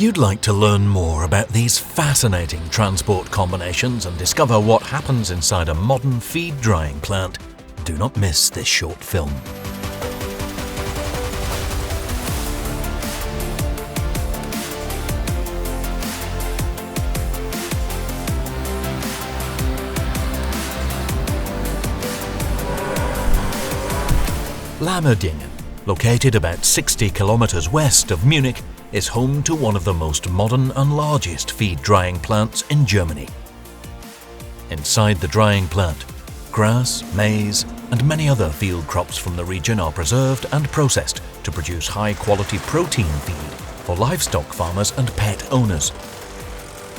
If you'd like to learn more about these fascinating transport combinations and discover what happens inside a modern feed drying plant, do not miss this short film. Lamerdingen, located about 60 kilometers west of Munich, is home to one of the most modern and largest feed drying plants in Germany. Inside the drying plant, grass, maize and many other field crops from the region are preserved and processed to produce high-quality protein feed for livestock farmers and pet owners.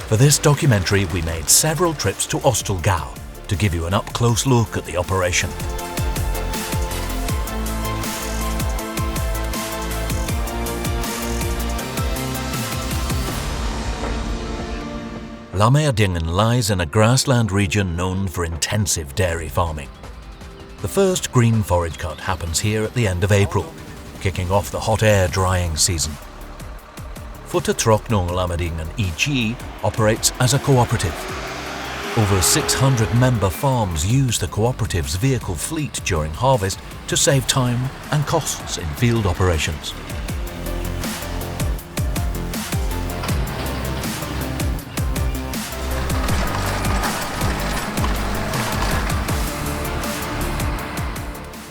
For this documentary, we made several trips to Ostelgau to give you an up-close look at the operation. Lamerdingen lies in a grassland region known for intensive dairy farming. The first green forage cut happens here at the end of April, kicking off the hot air drying season. Futtertrocknung Lamerdingen EG operates as a cooperative. Over 600 member farms use the cooperative's vehicle fleet during harvest to save time and costs in field operations.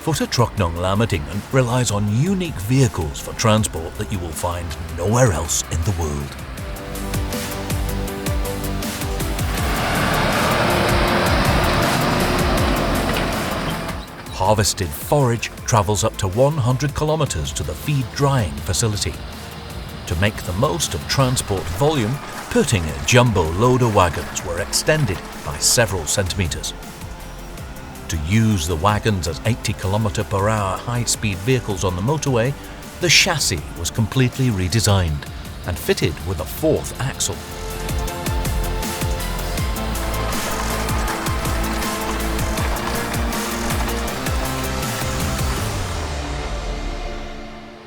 Futtertrocknung Lamerdingen relies on unique vehicles for transport that you will find nowhere else in the world. Harvested forage travels up to 100 kilometers to the feed drying facility. To make the most of transport volume, Pöttinger jumbo loader wagons were extended by several centimeters. To use the wagons as 80 km/h high-speed vehicles on the motorway, the chassis was completely redesigned and fitted with a fourth axle.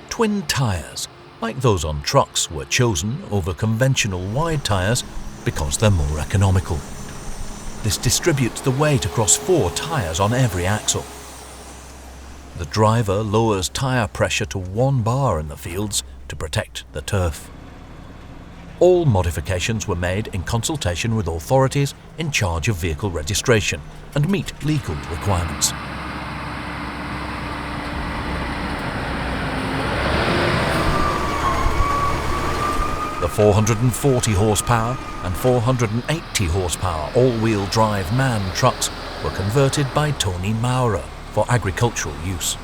Twin tyres, like those on trucks, were chosen over conventional wide tyres because they're more economical. This distributes the weight across 4 tyres on every axle. The driver lowers tyre pressure to 1 bar in the fields to protect the turf. All modifications were made in consultation with authorities in charge of vehicle registration and meet legal requirements. The 440 horsepower and 480 horsepower all-wheel drive MAN trucks were converted by Tony Maurer for agricultural use.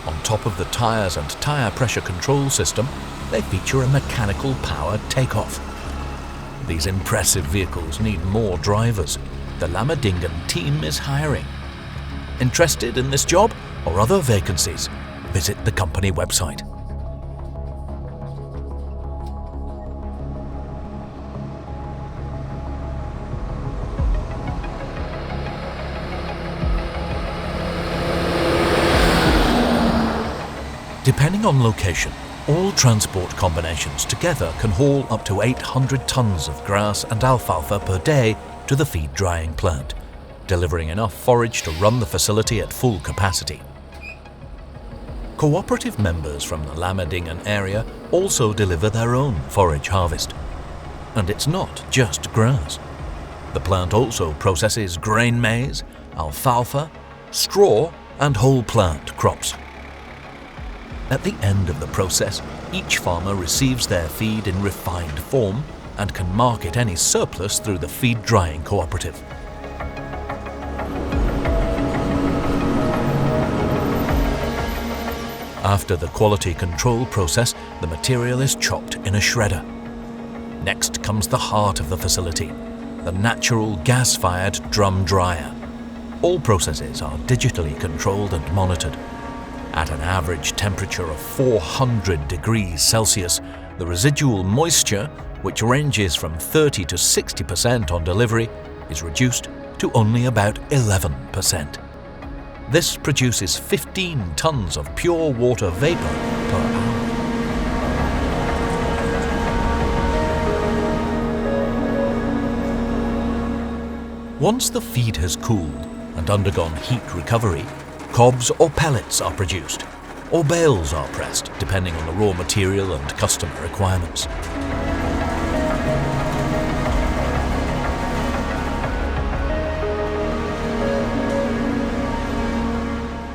On top of the tyres and tyre pressure control system, they feature a mechanical powered takeoff. These impressive vehicles need more drivers. The Lamerdingen team is hiring. Interested in this job or other vacancies? Visit the company website. Depending on location, all transport combinations together can haul up to 800 tons of grass and alfalfa per day to the feed drying plant, delivering enough forage to run the facility at full capacity. Cooperative members from the Lamerdingen area also deliver their own forage harvest. And it's not just grass. The plant also processes grain maize, alfalfa, straw and whole plant crops. At the end of the process, each farmer receives their feed in refined form and can market any surplus through the feed drying cooperative. After the quality control process, the material is chopped in a shredder. Next comes the heart of the facility, the natural gas-fired drum dryer. All processes are digitally controlled and monitored. At an average temperature of 400 degrees Celsius, the residual moisture, which ranges from 30 to 60% on delivery, is reduced to only about 11%. This produces 15 tons of pure water vapor per hour. Once the feed has cooled and undergone heat recovery, cobs or pellets are produced, or bales are pressed, depending on the raw material and customer requirements.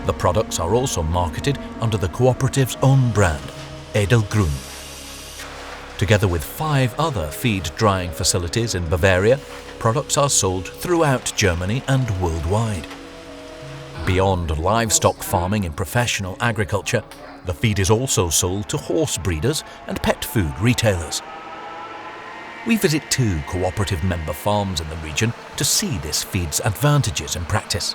The products are also marketed under the Cooperative's own brand, Edelgrün. Together with 5 other feed drying facilities in Bavaria, products are sold throughout Germany and worldwide. Beyond livestock farming in professional agriculture, the feed is also sold to horse breeders and pet food retailers. We visit 2 cooperative member farms in the region to see this feed's advantages in practice.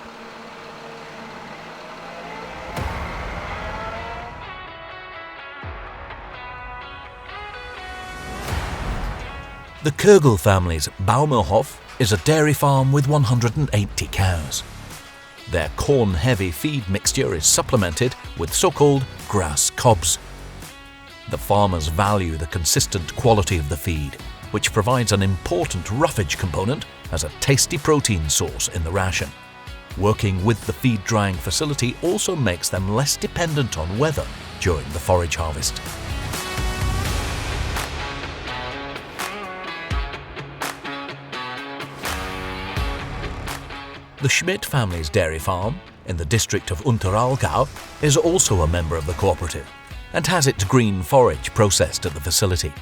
The Kögel family's Baumerhof is a dairy farm with 180 cows. Their corn-heavy feed mixture is supplemented with so-called grass cobs. The farmers value the consistent quality of the feed, which provides an important roughage component as a tasty protein source in the ration. Working with the feed drying facility also makes them less dependent on weather during the forage harvest. The Schmidt family's dairy farm, in the district of Unterallgäu, is also a member of the cooperative and has its green forage processed at the facility.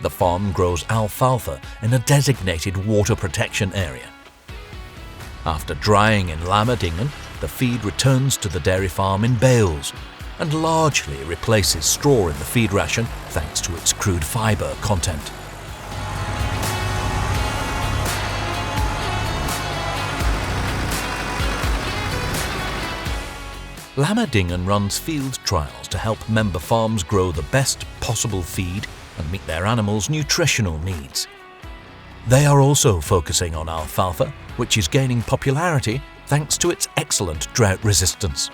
The farm grows alfalfa in a designated water protection area. After drying in Lamerdingen, the feed returns to the dairy farm in bales and largely replaces straw in the feed ration thanks to its crude fibre content. Lamerdingen runs field trials to help member farms grow the best possible feed and meet their animals' nutritional needs. They are also focusing on alfalfa, which is gaining popularity thanks to its excellent drought resistance.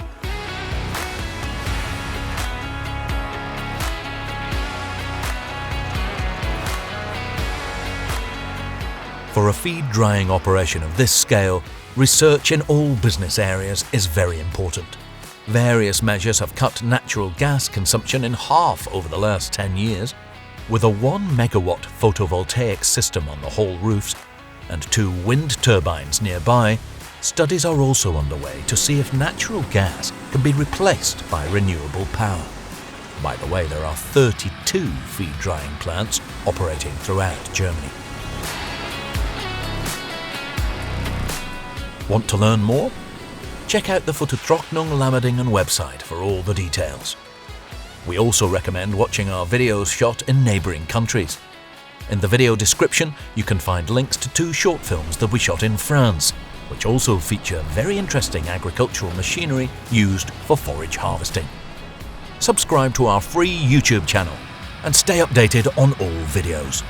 For a feed drying operation of this scale, research in all business areas is very important. Various measures have cut natural gas consumption in half over the last 10 years. With a 1 megawatt photovoltaic system on the hall roofs and 2 wind turbines nearby, studies are also underway to see if natural gas can be replaced by renewable power. By the way, there are 32 feed drying plants operating throughout Germany. Want to learn more? Check out the Futtertrocknung Lamerdingen website for all the details. We also recommend watching our videos shot in neighbouring countries. In the video description, you can find links to 2 short films that we shot in France, which also feature very interesting agricultural machinery used for forage harvesting. Subscribe to our free YouTube channel and stay updated on all videos.